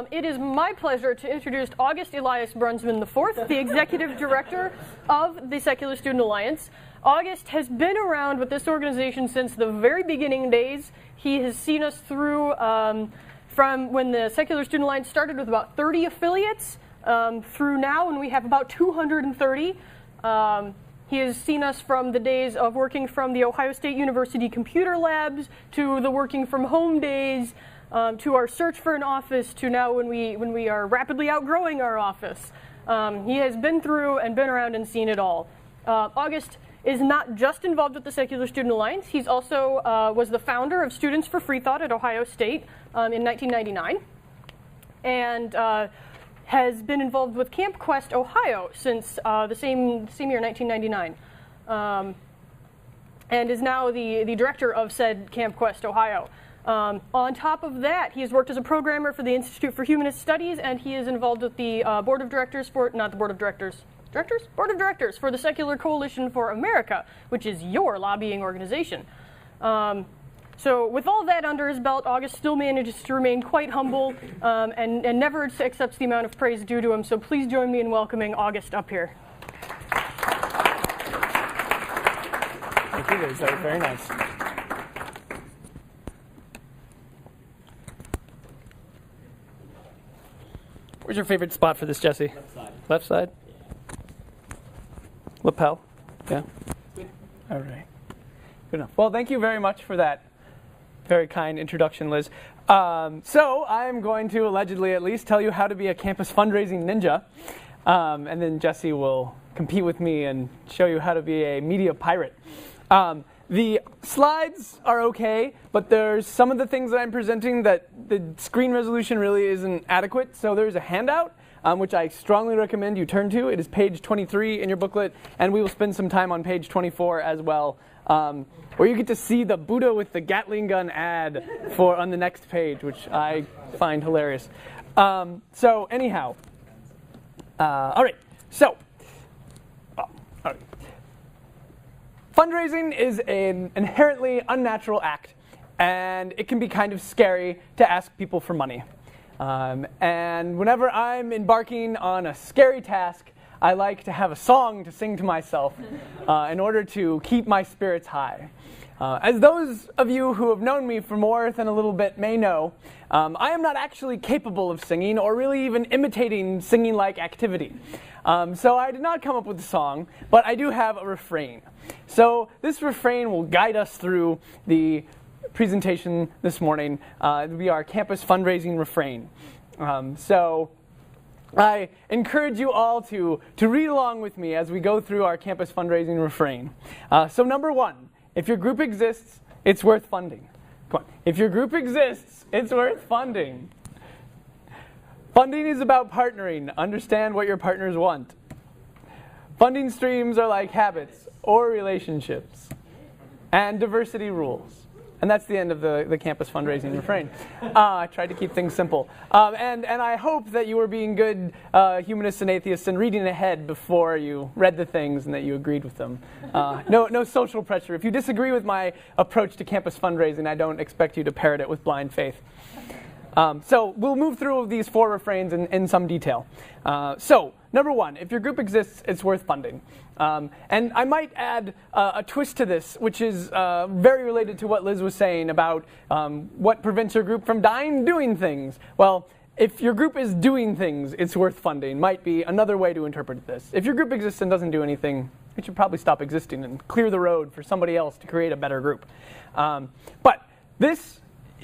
It is my pleasure to introduce August Elias Brunsman IV, the Executive Director of the Secular Student Alliance. August has been around with this organization since the very beginning days. He has seen us through from when the Secular Student Alliance started with about 30 affiliates through now, and we have about 230. He has seen us from the days of working from the Ohio State University computer labs to the working from home days, to our search for an office, to now when we are rapidly outgrowing our office. He has been through and been around and seen it all. August is not just involved with the Secular Student Alliance. He's also was the founder of Students for Free Thought at Ohio State in 1999, and has been involved with Camp Quest Ohio since the same year, 1999, and is now the director of said Camp Quest Ohio. On top of that, he has worked as a programmer for the Institute for Humanist Studies, and he is involved with the board of directors for, not the board of directors, board of directors for the Secular Coalition for America, which is your lobbying organization. So with all that under his belt, August still manages to remain quite humble and never accepts the amount of praise due to him. So please join me in welcoming August up here. Thank you, Liz. That was very nice. Where's your favorite spot for this, Jesse? Left side. Left side? Lapel? Yeah? Good. All right. Good enough. Well, thank you very much for that very kind introduction, Liz. So I'm going to allegedly at least tell you how to be a campus fundraising ninja. And then Jesse will compete with me and show you how to be a media pirate. The slides are okay, but there's some of the things that I'm presenting that the screen resolution really isn't adequate. So there's a handout, which I strongly recommend you turn to. It is page 23 in your booklet, and we will spend some time on page 24 as well, where you get to see the Buddha with the Gatling gun ad on the next page, which I find hilarious. So anyhow, all right. So, all right. Fundraising is an inherently unnatural act, and it can be kind of scary to ask people for money. And whenever I'm embarking on a scary task, I like to have a song to sing to myself in order to keep my spirits high. As those of you who have known me for more than a little bit may know, I am not actually capable of singing or really even imitating singing-like activity. So I did not come up with a song, but I do have a refrain. So this refrain will guide us through the presentation this morning. It will be our campus fundraising refrain. So I encourage you all to read along with me as we go through our campus fundraising refrain. So number one, if your group exists, it's worth funding. Come on. If your group exists, it's worth funding. Funding is about partnering. Understand what your partners want. Funding streams are like habits or relationships. And diversity rules. And that's the end of the campus fundraising refrain. I tried to keep things simple. And I hope that you were being good humanists and atheists and reading ahead before you read the things and that you agreed with them. No social pressure. If you disagree with my approach to campus fundraising, I don't expect you to parrot it with blind faith. So we'll move through these four refrains in some detail. So number one, if your group exists, it's worth funding. And I might add a twist to this, which is very related to what Liz was saying about what prevents your group from dying doing things. Well, if your group is doing things, it's worth funding, might be another way to interpret this. If your group exists and doesn't do anything, it should probably stop existing and clear the road for somebody else to create a better group. But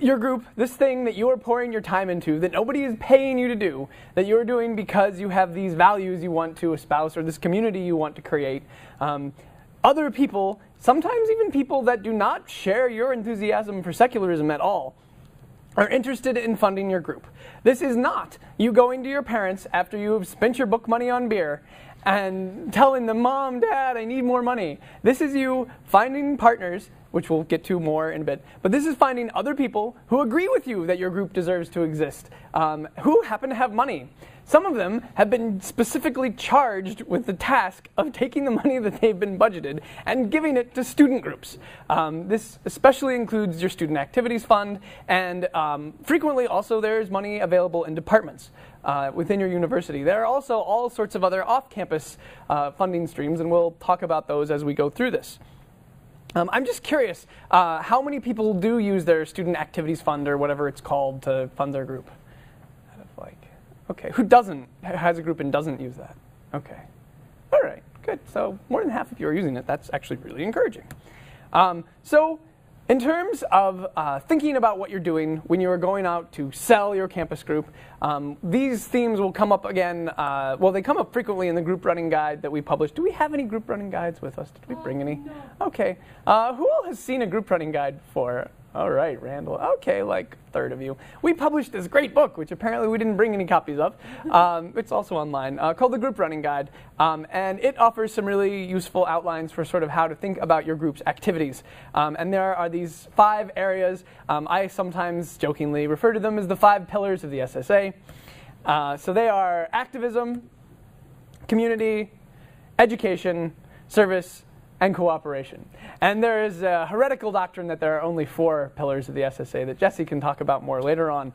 your group, this thing that you are pouring your time into, that nobody is paying you to do, that you're doing because you have these values you want to espouse or this community you want to create, other people, sometimes even people that do not share your enthusiasm for secularism at all, are interested in funding your group. This is not you going to your parents after you have spent your book money on beer and telling them, Mom, Dad, I need more money. This is you finding partners which we'll get to more in a bit. But this is finding other people who agree with you that your group deserves to exist, who happen to have money. Some of them have been specifically charged with the task of taking the money that they've been budgeted and giving it to student groups. This especially includes your student activities fund, and frequently also there's money available in departments within your university. There are also all sorts of other off-campus funding streams, and we'll talk about those as we go through this. I'm just curious, how many people do use their student activities fund or whatever it's called to fund their group? Okay, who has a group and doesn't use that? Okay, all right, good. So more than half of you are using it. That's actually really encouraging. So in terms of thinking about what you're doing when you are going out to sell your campus group, these themes will come up again. Well, they come up frequently in the group running guide that we published. Do we have any group running guides with us? Did we bring any? No. Okay. Who all has seen a group running guide before? All right, Randall. Okay, like a third of you. We published this great book, which apparently we didn't bring any copies of. It's also online, called the Group Running Guide. And it offers some really useful outlines for sort of how to think about your group's activities. And there are these 5 areas. I sometimes jokingly refer to them as the 5 pillars of the SSA. So they are activism, community, education, service, and cooperation. And there is a heretical doctrine that there are only 4 pillars of the SSA that Jesse can talk about more later on.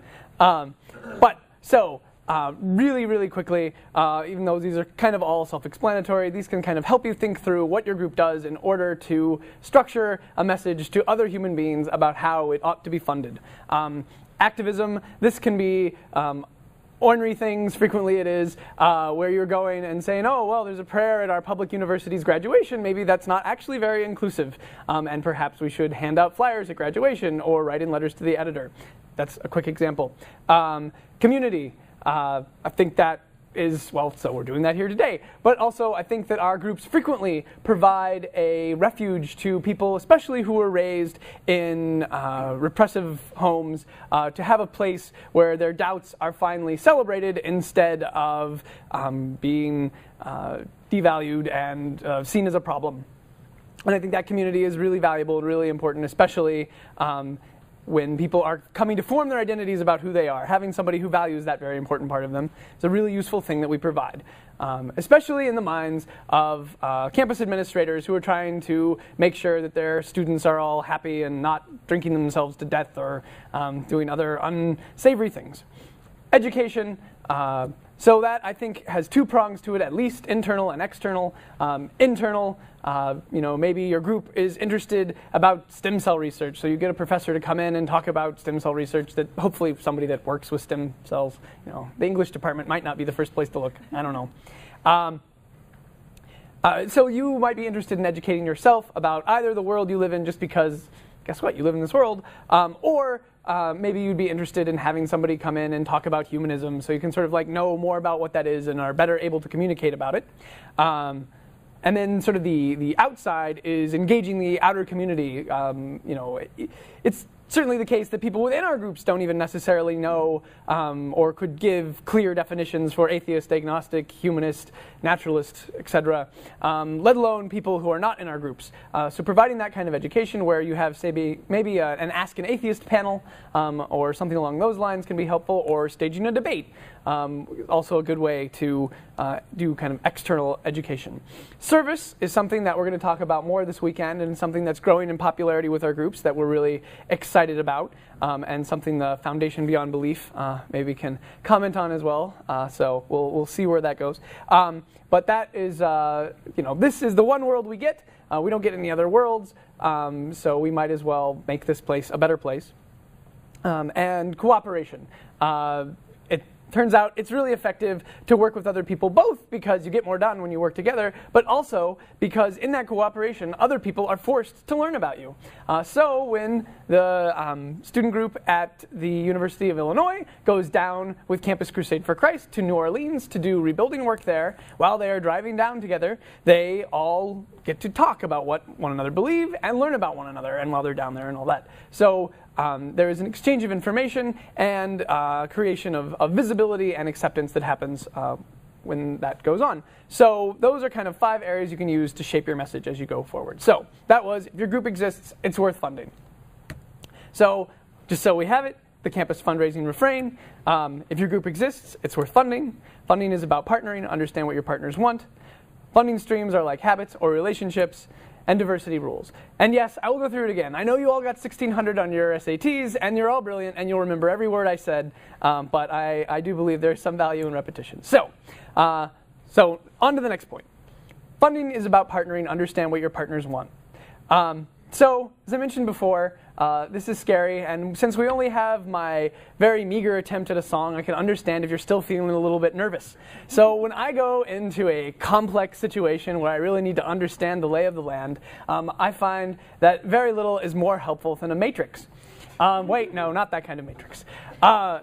Really, really quickly, even though these are kind of all self-explanatory, these can kind of help you think through what your group does in order to structure a message to other human beings about how it ought to be funded. Activism, this can be ornery things. Frequently it is where you're going and saying, oh, well, there's a prayer at our public university's graduation. Maybe that's not actually very inclusive. And perhaps we should hand out flyers at graduation or write in letters to the editor. That's a quick example. Community. I think that is, well, so we're doing that here today. But also, I think that our groups frequently provide a refuge to people, especially who were raised in repressive homes, to have a place where their doubts are finally celebrated instead of being devalued and seen as a problem. And I think that community is really valuable and really important, especially when people are coming to form their identities about who they are. Having somebody who values that very important part of them is a really useful thing that we provide, especially in the minds of campus administrators who are trying to make sure that their students are all happy and not drinking themselves to death or doing other unsavory things. Education. So that, I think, has 2 prongs to it, at least internal and external. Internal, maybe your group is interested about stem cell research, so you get a professor to come in and talk about stem cell research, that hopefully somebody that works with stem cells. The English department might not be the first place to look. I don't know. So you might be interested in educating yourself about either the world you live in, just because, guess what, you live in this world, or maybe you'd be interested in having somebody come in and talk about humanism, so you can sort of like know more about what that is and are better able to communicate about it. And then sort of the outside is engaging the outer community. It's certainly the case that people within our groups don't even necessarily know or could give clear definitions for atheist, agnostic, humanist, naturalist, etc., let alone people who are not in our groups. So providing that kind of education where you have, say, maybe an Ask an Atheist panel or something along those lines can be helpful, or staging a debate. Also a good way to do kind of external education. Service is something that we're going to talk about more this weekend, and something that's growing in popularity with our groups that we're really excited about, and something the Foundation Beyond Belief maybe can comment on as well. So we'll see where that goes. But that is, this is the one world we get. We don't get any other worlds, so we might as well make this place a better place. And cooperation. It turns out it's really effective to work with other people, both because you get more done when you work together, but also because in that cooperation, other people are forced to learn about you. So when the student group at the University of Illinois goes down with Campus Crusade for Christ to New Orleans to do rebuilding work there, while they are driving down together, they all get to talk about what one another believe and learn about one another, and while they're down there and all that. So there is an exchange of information and creation of visibility and acceptance that happens when that goes on. So those are kind of 5 areas you can use to shape your message as you go forward. So that was, if your group exists, it's worth funding. So just so we have it, the campus fundraising refrain, if your group exists, it's worth funding. Funding is about partnering, understand what your partners want. Funding streams are like habits or relationships, and diversity rules. And yes, I will go through it again. I know you all got 1,600 on your SATs, and you're all brilliant, and you'll remember every word I said, but I do believe there's some value in repetition. So on to the next point. Funding is about partnering, understand what your partners want. So, as I mentioned before, this is scary, and since we only have my very meager attempt at a song, I can understand if you're still feeling a little bit nervous. So when I go into a complex situation where I really need to understand the lay of the land, I find that very little is more helpful than a matrix. Wait, no, not that kind of matrix.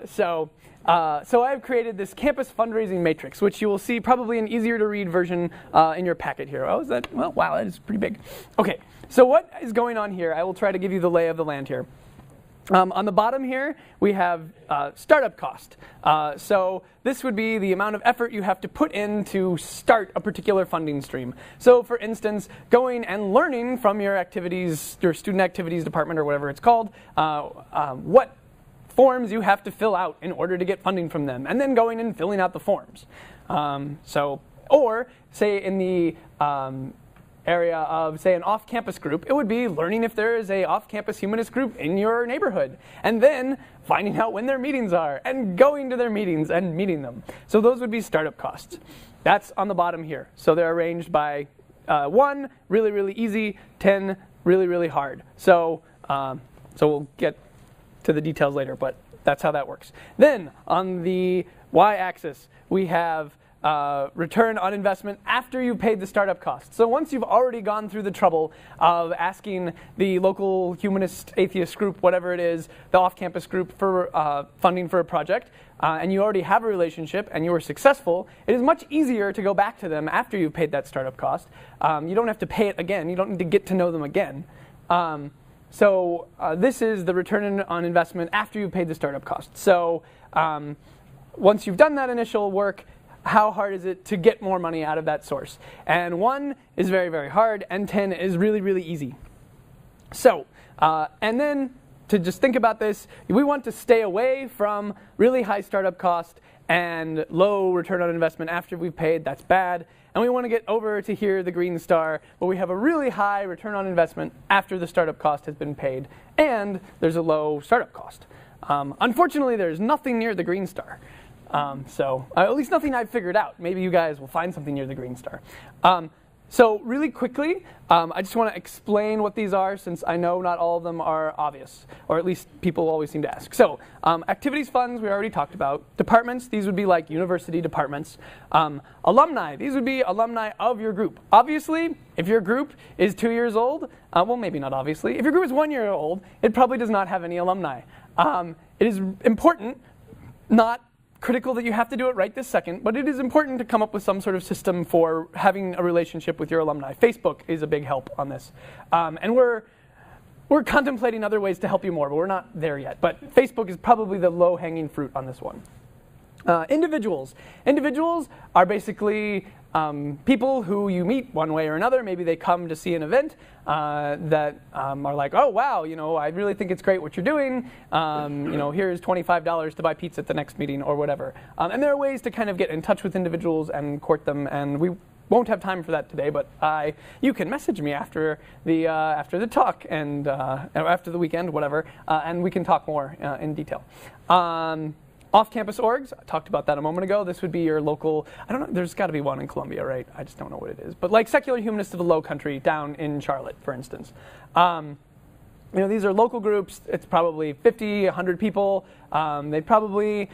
So I've created this campus fundraising matrix, which you will see probably an easier to read version in your packet here. Oh, is that? Well, wow, that is pretty big. Okay, so what is going on here? I will try to give you the lay of the land here. On the bottom here, we have startup cost. So this would be the amount of effort you have to put in to start a particular funding stream. So for instance, going and learning from your activities, your student activities department or whatever it's called, what forms you have to fill out in order to get funding from them, and then going and filling out the forms. Or say in the area of, say, an off-campus group, it would be learning if there is a off-campus humanist group in your neighborhood, and then finding out when their meetings are, and going to their meetings and meeting them. So those would be startup costs. That's on the bottom here. So they're arranged by 1, really, really easy, 10, really, really hard. So we'll get to the details later, but that's how that works. Then on the y-axis, we have return on investment after you've paid the startup cost. So once you've already gone through the trouble of asking the local humanist, atheist group, whatever it is, the off-campus group for funding for a project, and you already have a relationship and you were successful, it is much easier to go back to them after you've paid that startup cost. You don't have to pay it again. You don't need to get to know them again. So this is the return on investment after you've paid the startup cost. So once you've done that initial work, how hard is it to get more money out of that source? And 1 is very, very hard, and 10 is really, really easy. So, and then to just think about this, we want to stay away from really high startup cost and low return on investment after we've paid. That's bad. And we want to get over to here, the green star, where we have a really high return on investment after the startup cost has been paid, and there's a low startup cost. Unfortunately, there's nothing near the green star. At least nothing I've figured out. Maybe you guys will find something near the green star. So really quickly, I just want to explain what these are, since I know not all of them are obvious, or at least people always seem to ask. So activities funds, we already talked about. Departments, these would be like university departments. Alumni, these would be alumni of your group. Obviously, if your group is 2 years old, well, maybe not obviously. If your group is 1 year old, it probably does not have any alumni. It is important, not critical that you have to do it right this second, but it is important to come up with some sort of system for having a relationship with your alumni. Facebook is a big help on this. And we're contemplating other ways to help you more, but we're not there yet. But Facebook is probably the low-hanging fruit on this one. Individuals. Individuals are basically people who you meet one way or another. Maybe they come to see an event that are like, oh, wow, I really think it's great what you're doing. Here's $25 to buy pizza at the next meeting or whatever. And there are ways to kind of get in touch with individuals and court them. And we won't have time for that today, but you can message me after the talk and after the weekend, whatever, and we can talk more in detail. Off-campus orgs, I talked about that a moment ago. This would be your local, I don't know, there's got to be one in Columbia, right? I just don't know what it is. But like Secular Humanists of the Low Country down in Charlotte, for instance. These are local groups. It's probably 50, 100 people. They probably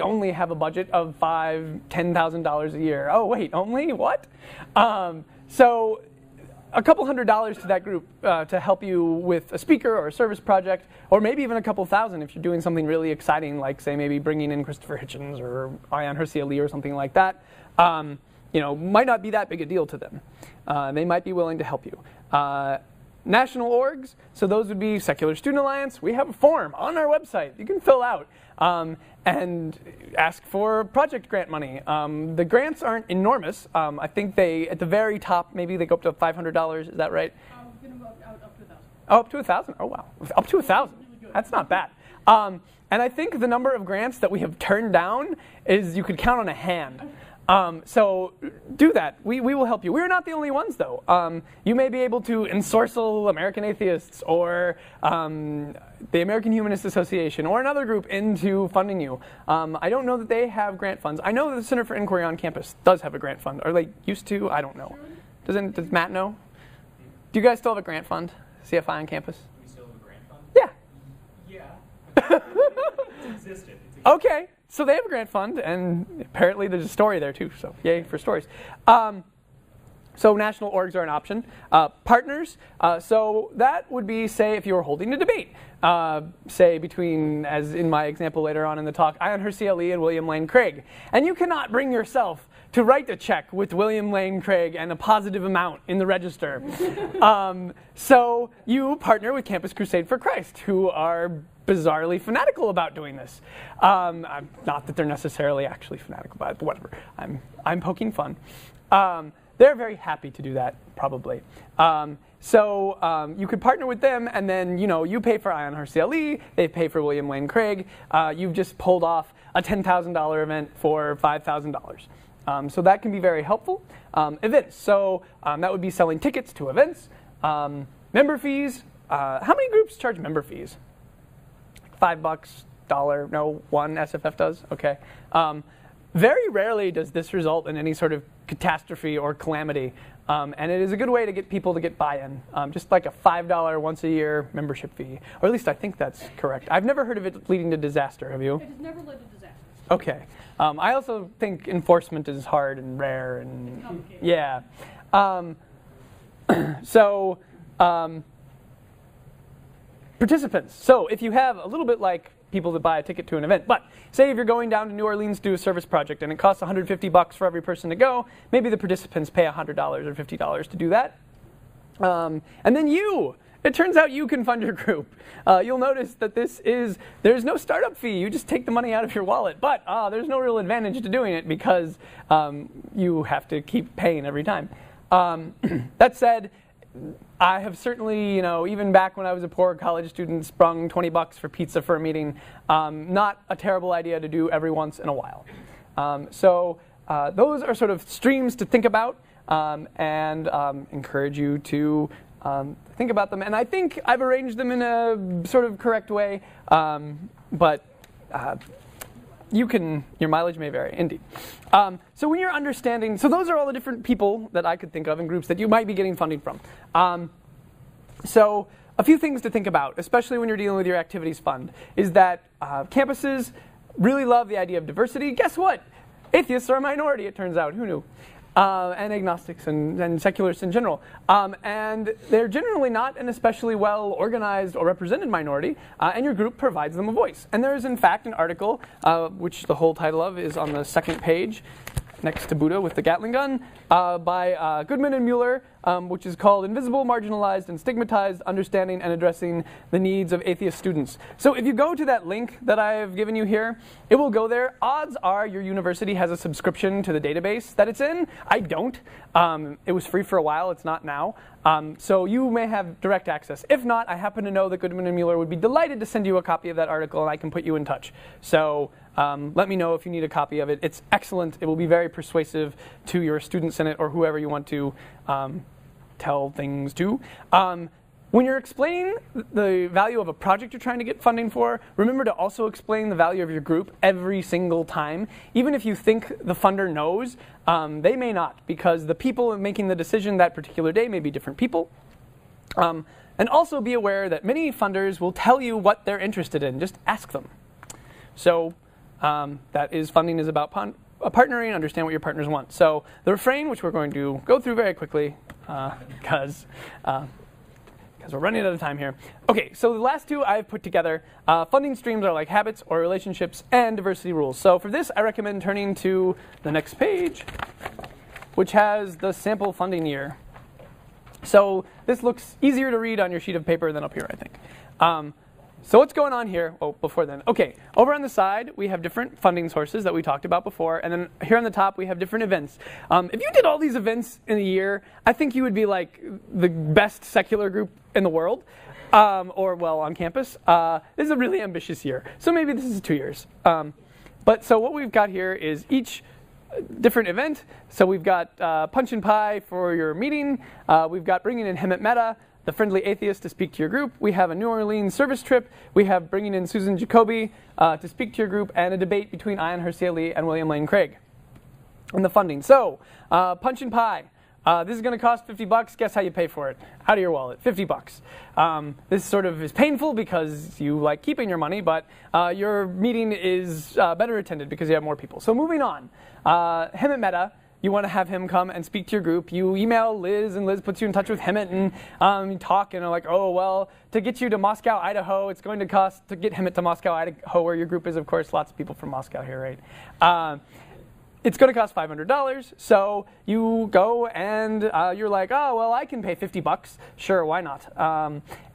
only have a budget of $5,000, $10,000 a year. Oh, wait, only? What? So a couple $100s to that group to help you with a speaker or a service project, or maybe even a couple thousand if you're doing something really exciting, like say maybe bringing in Christopher Hitchens or Ayaan Hirsi Ali or something like that. Might not be that big a deal to them. They might be willing to help you. National orgs, so those would be Secular Student Alliance. We have a form on our website you can fill out and ask for project grant money. The grants aren't enormous. I think they, at the very top, maybe they go up to $500. Is that right? Up to 1,000. Oh, up to 1,000? Oh, wow. Up to 1,000. That's not bad. And I think the number of grants that we have turned down is you could count on a hand. So do that. We will help you. We're not the only ones, though. You may be able to ensorcel American Atheists or the American Humanist Association or another group into funding you. I don't know that they have grant funds. I know that the Center for Inquiry on Campus does have a grant fund. Or they used to. I don't know. Does Matt know? Do you guys still have a grant fund? CFI on campus? We still have a grant fund? Yeah. Yeah. It's existed. Okay. So they have a grant fund, and apparently there's a story there too, so yay for stories. So national orgs are an option. Partners, so that would be, say, if you were holding a debate, say between, as in my example later on in the talk, Ion Hersey-Ali and William Lane Craig. And you cannot bring yourself to write a check with William Lane Craig and a positive amount in the register. So you partner with Campus Crusade for Christ, who are bizarrely fanatical about doing this. Not that they're necessarily actually fanatical about it, but whatever. I'm poking fun. They're very happy to do that, probably. So you could partner with them, and then you pay for Ion Hersey-Ali, they pay for William Lane Craig. You've just pulled off a $10,000 event for $5,000. So that can be very helpful. Events, so that would be selling tickets to events. Member fees, how many groups charge member fees? $5, $1, no, one SFF does, okay. Very rarely does this result in any sort of catastrophe or calamity, and it is a good way to get people to get buy-in, just like a $5 once a year membership fee, or at least I think that's correct. I've never heard of it leading to disaster, have you? It has never led to disaster. Okay. I also think enforcement is hard and rare, and complicated. Yeah. So participants. So if you have a little bit like people that buy a ticket to an event, but say if you're going down to New Orleans to do a service project and it costs $150 for every person to go, maybe the participants pay $100 or $50 to do that. And then it turns out you can fund your group. You'll notice that there's no startup fee. You just take the money out of your wallet, but there's no real advantage to doing it because you have to keep paying every time. That said, I have certainly, even back when I was a poor college student, sprung $20 for pizza for a meeting. Not a terrible idea to do every once in a while. So those are sort of streams to think about and encourage you to think about them. And I think I've arranged them in a sort of correct way, but your mileage may vary, indeed. So when you're understanding, so those are all the different people that I could think of in groups that you might be getting funding from. So a few things to think about, especially when you're dealing with your activities fund, is that campuses really love the idea of diversity. Guess what? Atheists are a minority, it turns out. Who knew? And agnostics and secularists in general. And they're generally not an especially well organized or represented minority, and your group provides them a voice. And there is, in fact, an article, which the whole title of is on the second page, next to Buddha with the Gatling gun, by Goodman and Mueller, which is called Invisible, Marginalized, and Stigmatized, Understanding and Addressing the Needs of Atheist Students. So if you go to that link that I have given you here, it will go there. Odds are your university has a subscription to the database that it's in. I don't. It was free for a while. It's not now. So you may have direct access. If not, I happen to know that Goodman and Mueller would be delighted to send you a copy of that article, and I can put you in touch. So let me know if you need a copy of it. It's excellent. It will be very persuasive to your student senate or whoever you want to tell things to. When you're explaining the value of a project you're trying to get funding for, remember to also explain the value of your group every single time. Even if you think the funder knows, they may not, because the people making the decision that particular day may be different people. And also be aware that many funders will tell you what they're interested in. Just ask them. So that is, funding is about partnering, understand what your partners want. So the refrain, which we're going to go through very quickly, because we're running out of time here. Okay, so the last two I've put together. Funding streams are like habits or relationships, and diversity rules. So for this, I recommend turning to the next page, which has the sample funding year. So this looks easier to read on your sheet of paper than up here, I think. So what's going on here? Oh, before then. Okay, over on the side, we have different funding sources that we talked about before. And then here on the top, we have different events. If you did all these events in a year, I think you would be like the best secular group in the world. Or, well, on campus. This is a really ambitious year. So maybe this is 2 years. But so what we've got here is each different event. So we've got Punch and Pie for your meeting. We've got bringing in Hemet Meta, the friendly atheist, to speak to your group. We have a New Orleans service trip. We have bringing in Susan Jacoby to speak to your group, and a debate between Ian Hersey and William Lane Craig. And the funding. So Punch and Pie. This is going to cost $50. Guess how you pay for it? Out of your wallet, $50. This sort of is painful because you like keeping your money, but your meeting is better attended because you have more people. So moving on, Hemet Meta. You want to have him come and speak to your group. You email Liz, and Liz puts you in touch with Hemet, and talk, and are like, oh, well, to get you to Moscow, Idaho, it's going to cost, to get Hemet to Moscow, Idaho, where your group is, of course, lots of people from Moscow here, right? It's going to cost $500, so you go and you're like, oh, well, I can pay $50. Sure, why not?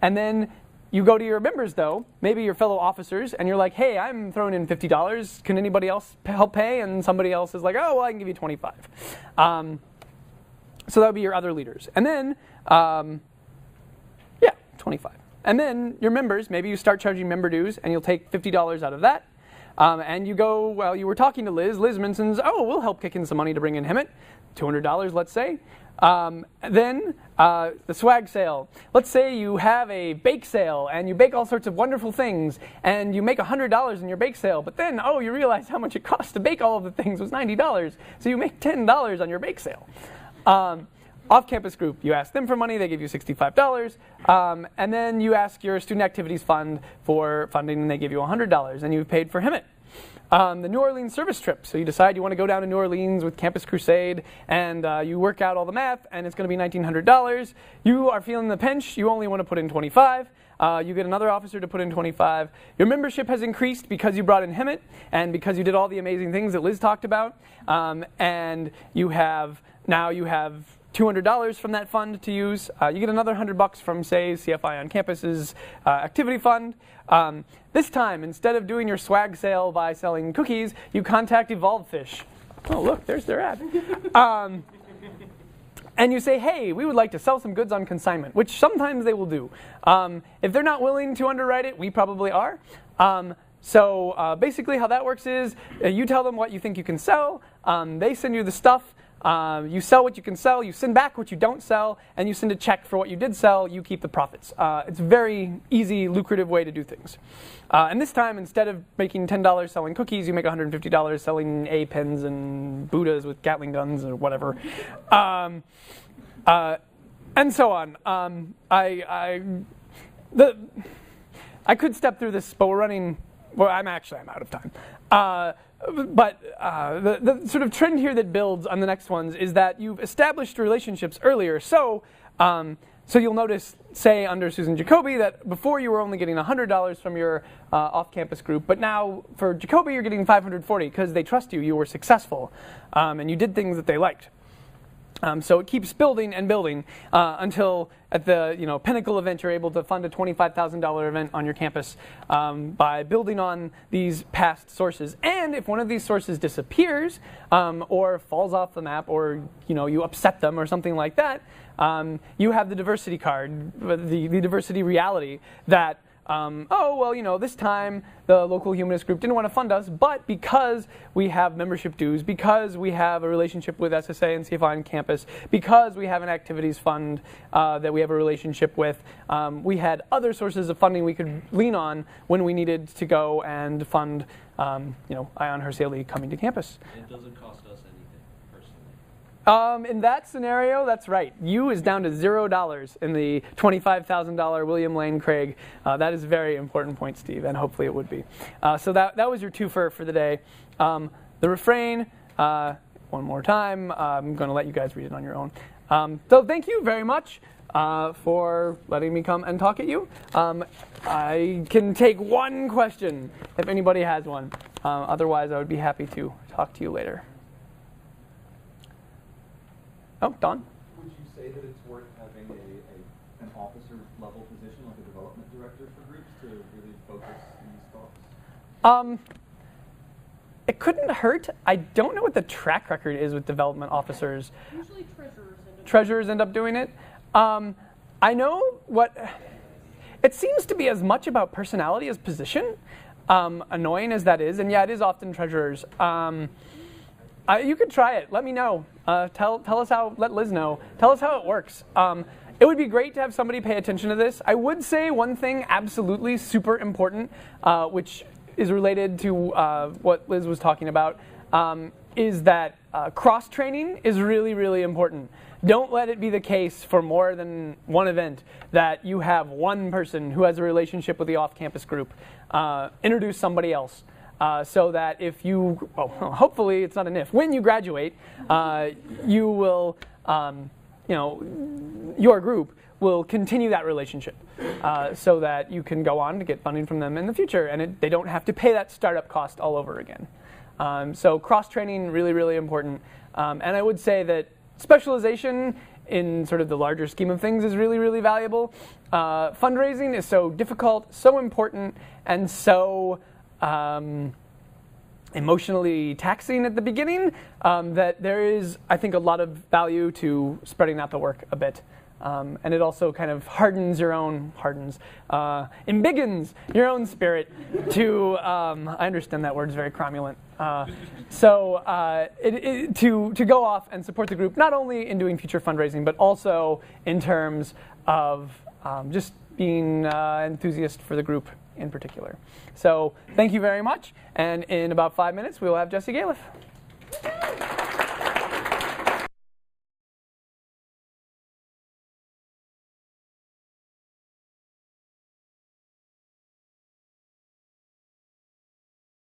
And then you go to your members, though, maybe your fellow officers, and you're like, hey, I'm throwing in $50. Can anybody else help pay? And somebody else is like, oh, well, I can give you $25. So that would be your other leaders. And then, yeah, $25. And then your members, maybe you start charging member dues, and you'll take $50 out of that. And you go, well, you were talking to Liz. Liz mentions, oh, we'll help kick in some money to bring in Hemet, $200, let's say. Then the swag sale. Let's say you have a bake sale, and you bake all sorts of wonderful things, and you make $100 in your bake sale, but then, oh, you realize how much it costs to bake all of the things was $90, so you make $10 on your bake sale. Off-campus group, you ask them for money, they give you $65, and then you ask your student activities fund for funding, and they give you $100, and you've paid for Hemet. The New Orleans service trip, so you decide you want to go down to New Orleans with Campus Crusade, and you work out all the math, and it's going to be $1,900. You are feeling the pinch, you only want to put in $25. You get another officer to put in $25. Your membership has increased because you brought in Hemet, and because you did all the amazing things that Liz talked about, and you have $200 from that fund to use. You get another $100 from, say, CFI on Campus's activity fund. This time, instead of doing your swag sale by selling cookies, you contact Evolve Fish. Oh, look, there's their ad. And you say, hey, we would like to sell some goods on consignment, which sometimes they will do. If they're not willing to underwrite it, we probably are. So basically how that works is you tell them what you think you can sell. They send you the stuff. You sell what you can sell, you send back what you don't sell, and you send a check for what you did sell, you keep the profits. It's a very easy, lucrative way to do things. And this time, instead of making $10 selling cookies, you make $150 selling A-pens and Buddhas with Gatling guns or whatever. And so on. I could step through this, but I'm out of time. But the sort of trend here that builds on the next ones is that you've established relationships earlier. So you'll notice, say, under Susan Jacoby, that before you were only getting $100 from your off-campus group, but now for Jacoby you're getting $540 because they trust you, you were successful, and you did things that they liked. So it keeps building and building until at the pinnacle event you're able to fund a $25,000 event on your campus by building on these past sources. And if one of these sources disappears or falls off the map, or you upset them or something like that, you have the diversity card, the diversity reality that this time the local humanist group didn't want to fund us, but because we have membership dues, because we have a relationship with SSA and CFI on campus, because we have an activities fund that we have a relationship with, we had other sources of funding we could lean on when we needed to go and fund, Ion Hersey coming to campus. It doesn't cost us anything, personally. In that scenario, that's right. U is down to $0 in the $25,000 William Lane Craig. That is a very important point, Steve, and hopefully it would be. So that was your twofer for the day. The refrain, one more time. I'm going to let you guys read it on your own. So thank you very much for letting me come and talk at you. I can take one question if anybody has one. Otherwise, I would be happy to talk to you later. Oh, Don? Would you say say that it's worth having an officer level position, like a development director for groups, to really focus these talks? It couldn't hurt. I don't know what the track record is with development officers. Usually Treasurers end up doing it. I know what. It seems to be as much about personality as position, annoying as that is, and yeah, it is often treasurers. You could try it. Let me know. Tell us how. Let Liz know. Tell us how it works. It would be great to have somebody pay attention to this. I would say one thing absolutely super important, which is related to what Liz was talking about, is that cross-training is really, really important. Don't let it be the case for more than one event that you have one person who has a relationship with the off-campus group introduce somebody else. So that if you, well, hopefully it's not an if, when you graduate, you will, your group will continue that relationship so that you can go on to get funding from them in the future, and they don't have to pay that startup cost all over again. So cross-training, really, really important. And I would say that specialization in sort of the larger scheme of things is really, really valuable. Fundraising is so difficult, so important, and so emotionally taxing at the beginning that there is, I think, a lot of value to spreading out the work a bit. And it also kind of embiggens your own spirit to, I understand that word is very cromulent. To go off and support the group, not only in doing future fundraising, but also in terms of just being enthusiast for the group in particular. So thank you very much. And in about 5 minutes, we will have Jesse Galiff.